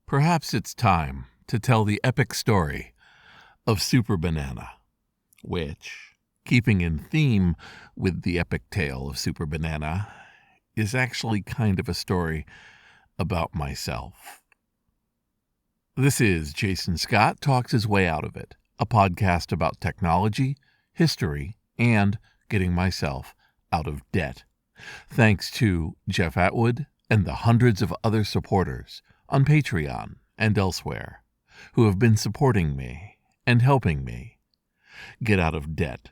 Perhaps it's time to tell the epic story of SuperBanana, which, keeping in theme with the epic tale of SuperBanana, is actually kind of a story about myself. This is Jason Scott Talks His Way Out of It, a podcast about technology, history, and getting myself out of debt. Thanks to Jeff Atwood and the hundreds of other supporters on Patreon and elsewhere who have been supporting me and helping me get out of debt.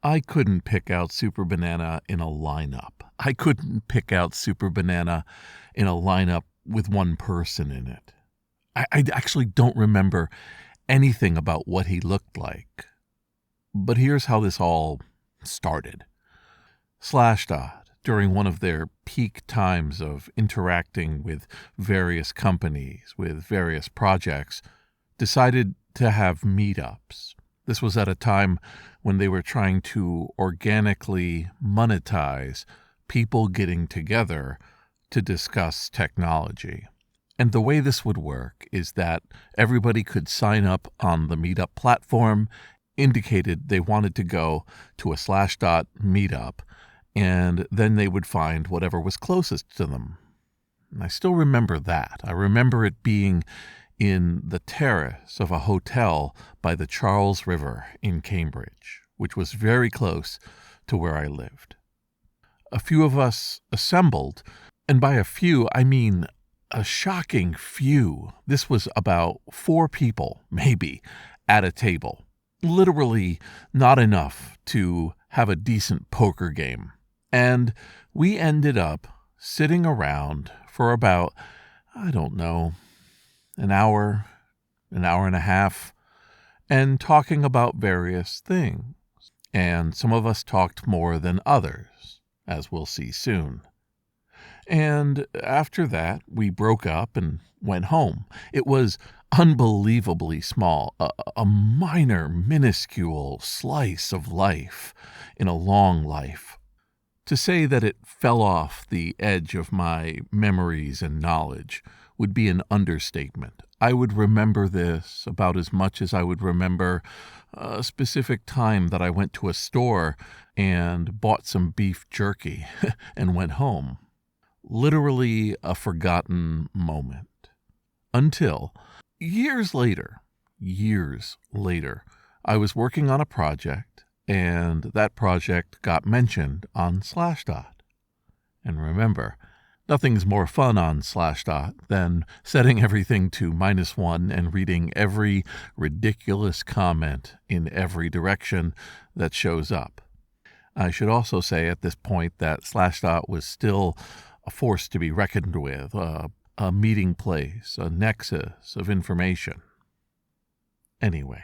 I couldn't pick out SuperBanana in a lineup. I couldn't pick out SuperBanana in a lineup with one person in it. I actually don't remember anything about what he looked like. But here's how this all started. Slashdot, during one of their peak times of interacting with various companies, with various projects, decided to have meetups. This was at a time when they were trying to organically monetize people getting together to discuss technology. And the way this would work is that everybody could sign up on the Meetup platform, indicated they wanted to go to a Slashdot meetup, and then they would find whatever was closest to them. And I still remember that. I remember it being in the terrace of a hotel by the Charles River in Cambridge, which was very close to where I lived. A few of us assembled, and by a few, I mean a shocking few. This was about 4 people, maybe, at a table. Literally not enough to have a decent poker game. And we ended up sitting around for about, an hour and a half, and talking about various things. And some of us talked more than others, as we'll see soon. And after that, we broke up and went home. It was unbelievably small, a minor, minuscule slice of life in a long life. To say that it fell off the edge of my memories and knowledge would be an understatement. I would remember this about as much as I would remember a specific time that I went to a store and bought some beef jerky and went home. Literally a forgotten moment. Until years later, I was working on a project, and that project got mentioned on Slashdot. And remember, nothing's more fun on Slashdot than setting everything to -1 and reading every ridiculous comment in every direction that shows up. I should also say at this point that Slashdot was still a force to be reckoned with, a meeting place, a nexus of information. Anyway,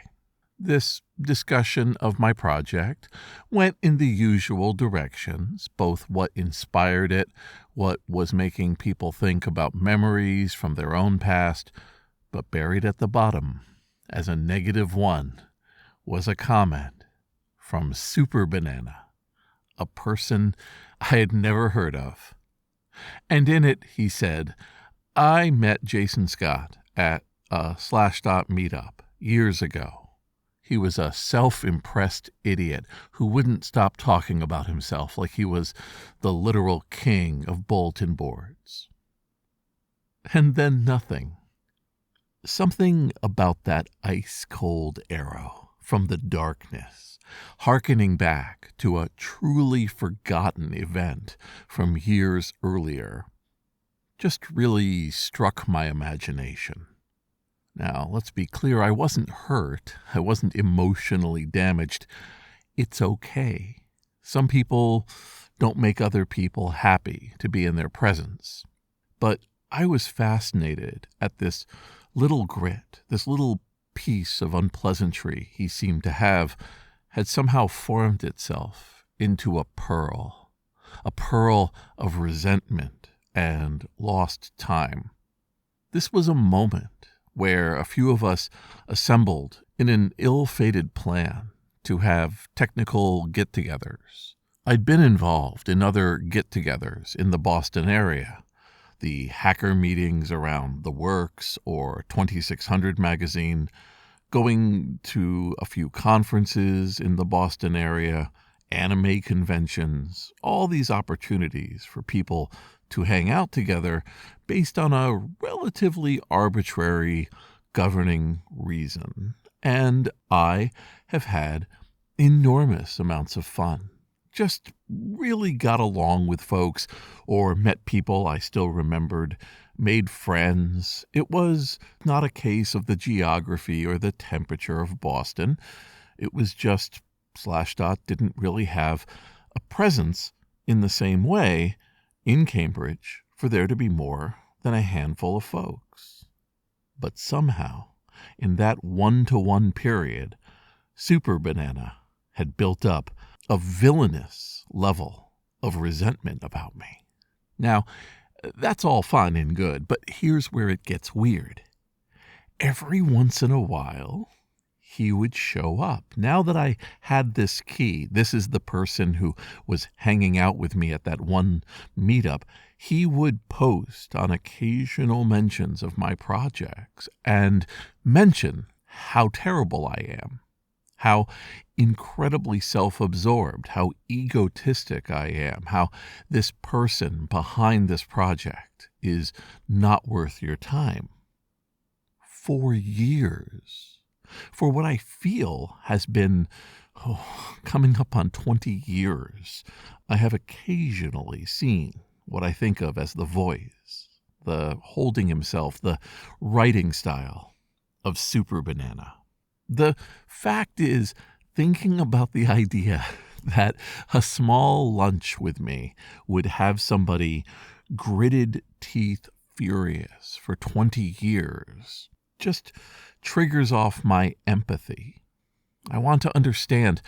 this discussion of my project went in the usual directions, both what inspired it, what was making people think about memories from their own past, but buried at the bottom, as a -1, was a comment from SuperBanana, a person I had never heard of. And in it, he said, I met Jason Scott at a Slashdot meetup years ago. He was a self-impressed idiot who wouldn't stop talking about himself like he was the literal king of bulletin boards. And then nothing. Something about that ice-cold arrow from the darkness, hearkening back to a truly forgotten event from years earlier, just really struck my imagination. Now, let's be clear, I wasn't hurt. I wasn't emotionally damaged. It's okay. Some people don't make other people happy to be in their presence. But I was fascinated at this little grit, this little piece of unpleasantry he seemed to have had somehow formed itself into a pearl of resentment and lost time. This was a moment where a few of us assembled in an ill-fated plan to have technical get-togethers. I'd been involved in other get-togethers in the Boston area. the hacker meetings around The Works or 2600 magazine, going to a few conferences in the Boston area, anime conventions, all these opportunities for people to hang out together based on a relatively arbitrary governing reason. And I have had enormous amounts of fun. Just really got along with folks or met people I still remembered, made friends. It was not a case of the geography or the temperature of Boston. It was just Slashdot didn't really have a presence in the same way in Cambridge for there to be more than a handful of folks. But somehow, in that one-to-one period, SuperBanana had built up a villainous level of resentment about me. Now, that's all fine and good, but here's where it gets weird. Every once in a while, he would show up. Now that I had this key, this is the person who was hanging out with me at that one meetup, he would post on occasional mentions of my projects and mention how terrible I am, how incredibly self-absorbed, how egotistic I am, how this person behind this project is not worth your time. For years. For what I feel has been coming up on 20 years, I have occasionally seen what I think of as the voice, the holding himself, the writing style of SuperBanana. The fact is, thinking about the idea that a small lunch with me would have somebody gritted teeth furious for 20 years just triggers off my empathy. I want to understand,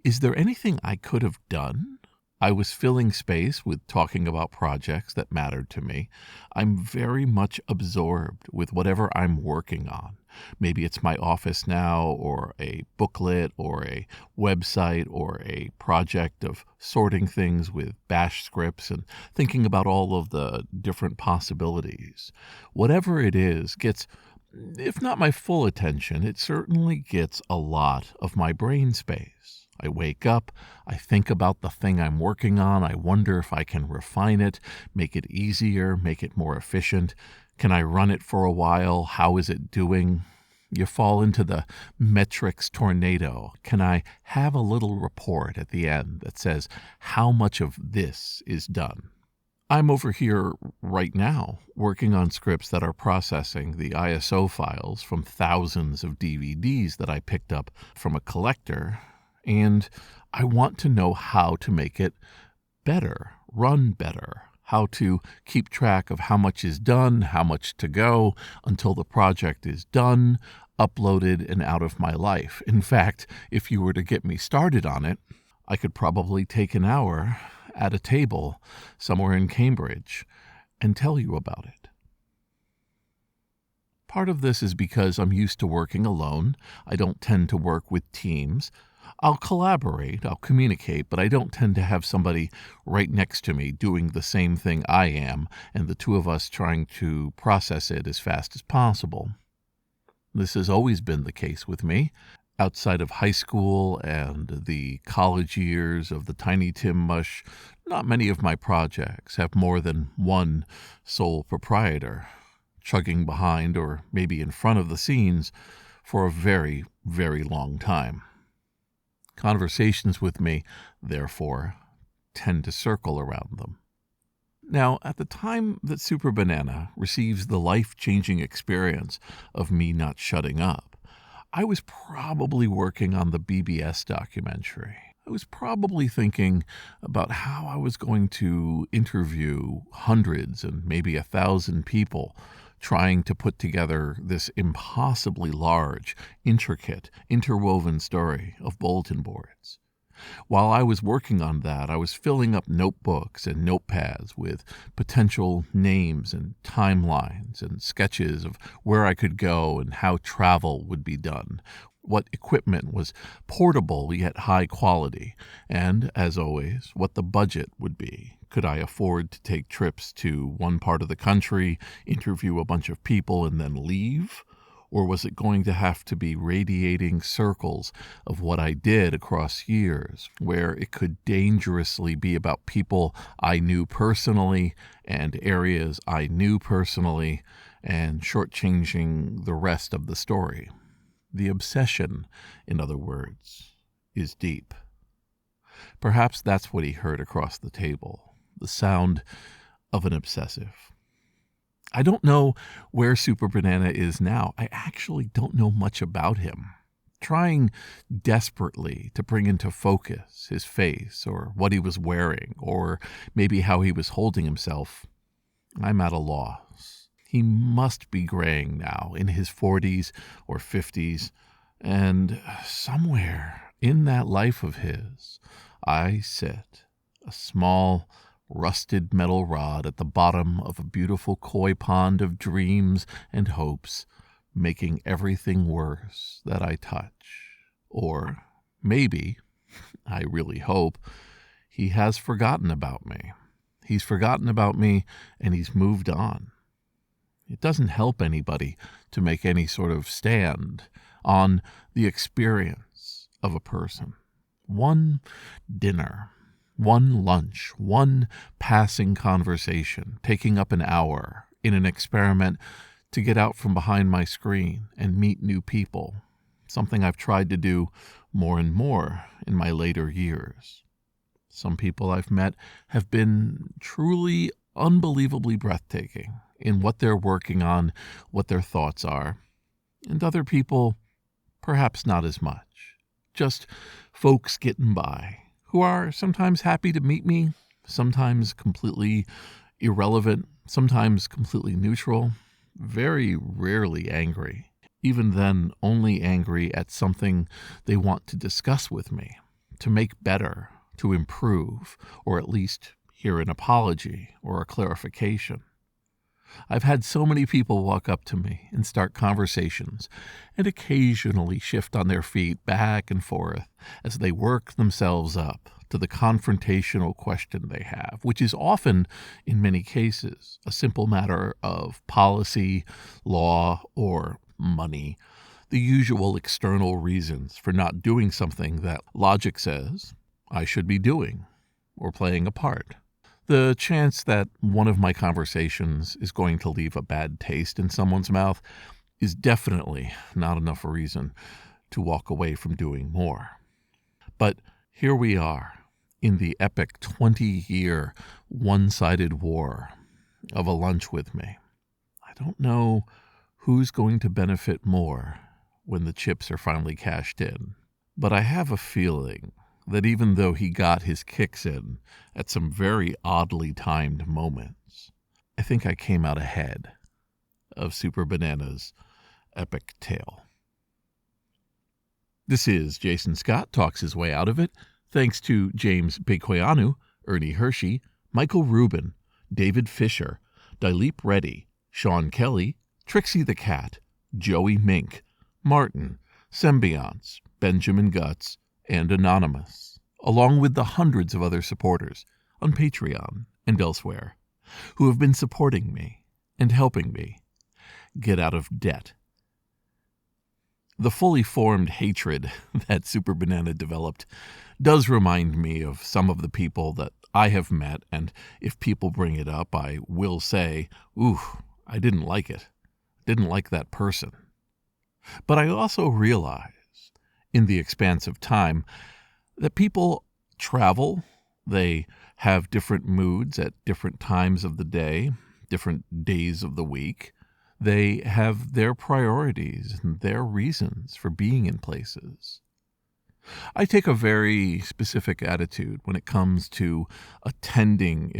is there anything I could have done? I was filling space with talking about projects that mattered to me. I'm very much absorbed with whatever I'm working on. Maybe it's my office now, or a booklet, or a website, or a project of sorting things with bash scripts and thinking about all of the different possibilities. Whatever it is gets, if not my full attention, it certainly gets a lot of my brain space. I wake up, I think about the thing I'm working on, I wonder if I can refine it, make it easier, make it more efficient. Can I run it for a while? How is it doing? You fall into the metrics tornado. Can I have a little report at the end that says how much of this is done? I'm over here right now working on scripts that are processing the ISO files from thousands of DVDs that I picked up from a collector, and I want to know how to make it better, run better, how to keep track of how much is done, how much to go until the project is done, uploaded, and out of my life. In fact, if you were to get me started on it, I could probably take an hour at a table somewhere in Cambridge and tell you about it. Part of this is because I'm used to working alone. I don't tend to work with teams. I'll collaborate, I'll communicate, but I don't tend to have somebody right next to me doing the same thing I am, and the two of us trying to process it as fast as possible. This has always been the case with me. Outside of high school and the college years of the Tiny Tim Mush, not many of my projects have more than one sole proprietor, chugging behind or maybe in front of the scenes for a very, very long time. Conversations with me, therefore, tend to circle around them. Now, at the time that SuperBanana receives the life-changing experience of me not shutting up, I was probably working on the BBS documentary. I was probably thinking about how I was going to interview hundreds and maybe 1,000 people trying to put together this impossibly large, intricate, interwoven story of bulletin boards. While I was working on that, I was filling up notebooks and notepads with potential names and timelines and sketches of where I could go and how travel would be done, what equipment was portable yet high quality, and, as always, what the budget would be, Could I afford to take trips to one part of the country, interview a bunch of people, and then leave? Or was it going to have to be radiating circles of what I did across years, where it could dangerously be about people I knew personally and areas I knew personally, and shortchanging the rest of the story? The obsession, in other words, is deep. Perhaps that's what he heard across the table, the sound of an obsessive. I don't know where SuperBanana is now. I actually don't know much about him. Trying desperately to bring into focus his face or what he was wearing or maybe how he was holding himself, I'm at a loss. He must be graying now, in his 40s or 50s, and somewhere in that life of his, I sit, a small, rusted metal rod at the bottom of a beautiful koi pond of dreams and hopes, making everything worse that I touch. Or maybe, I really hope, he has forgotten about me. He's forgotten about me and he's moved on. It doesn't help anybody to make any sort of stand on the experience of a person. One dinner, one lunch, one passing conversation, taking up an hour in an experiment to get out from behind my screen and meet new people, something I've tried to do more and more in my later years. Some people I've met have been truly unbelievably breathtaking in what they're working on, what their thoughts are, and other people, perhaps not as much. Just folks getting by, who are sometimes happy to meet me, sometimes completely irrelevant, sometimes completely neutral, very rarely angry, even then only angry at something they want to discuss with me, to make better, to improve, or at least hear an apology or a clarification. I've had so many people walk up to me and start conversations and occasionally shift on their feet back and forth as they work themselves up to the confrontational question they have, which is often, in many cases, a simple matter of policy, law, or money, the usual external reasons for not doing something that logic says I should be doing or playing a part. The chance that one of my conversations is going to leave a bad taste in someone's mouth is definitely not enough reason to walk away from doing more. But here we are in the epic 20-year one-sided war of a lunch with me. I don't know who's going to benefit more when the chips are finally cashed in, but I have a feeling that even though he got his kicks in at some very oddly timed moments, I think I came out ahead of SuperBanana's epic tale. This is Jason Scott Talks His Way Out of It, thanks to James Bekoyanu, Ernie Hershey, Michael Rubin, David Fisher, Dilip Reddy, Sean Kelly, Trixie the Cat, Joey Mink, Martin, Symbionts, Benjamin Guts, and Anonymous, along with the hundreds of other supporters on Patreon and elsewhere who have been supporting me and helping me get out of debt. The fully formed hatred that SuperBanana developed does remind me of some of the people that I have met, and if people bring it up, I will say, ooh, I didn't like it. Didn't like that person. But I also realize in the expanse of time that people travel, they have different moods at different times of the day, different days of the week. They have their priorities and their reasons for being in places. I take a very specific attitude when it comes to attending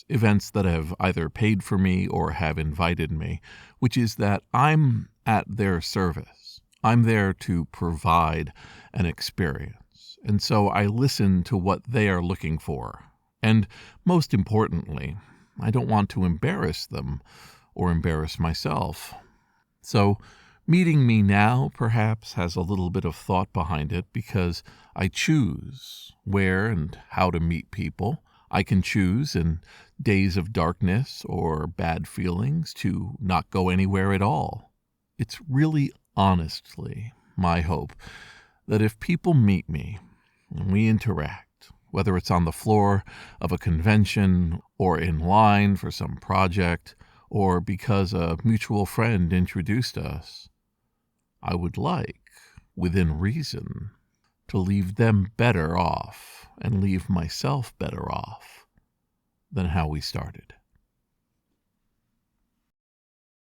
events that have either paid for me or have invited me, which is that I'm at their service. I'm there to provide an experience, and so I listen to what they are looking for. And most importantly, I don't want to embarrass them or embarrass myself. So meeting me now perhaps has a little bit of thought behind it because I choose where and how to meet people. I can choose in days of darkness or bad feelings to not go anywhere at all. It's really honestly my hope that if people meet me and we interact, whether it's on the floor of a convention or in line for some project or because a mutual friend introduced us, I would like, within reason, to leave them better off and leave myself better off than how we started.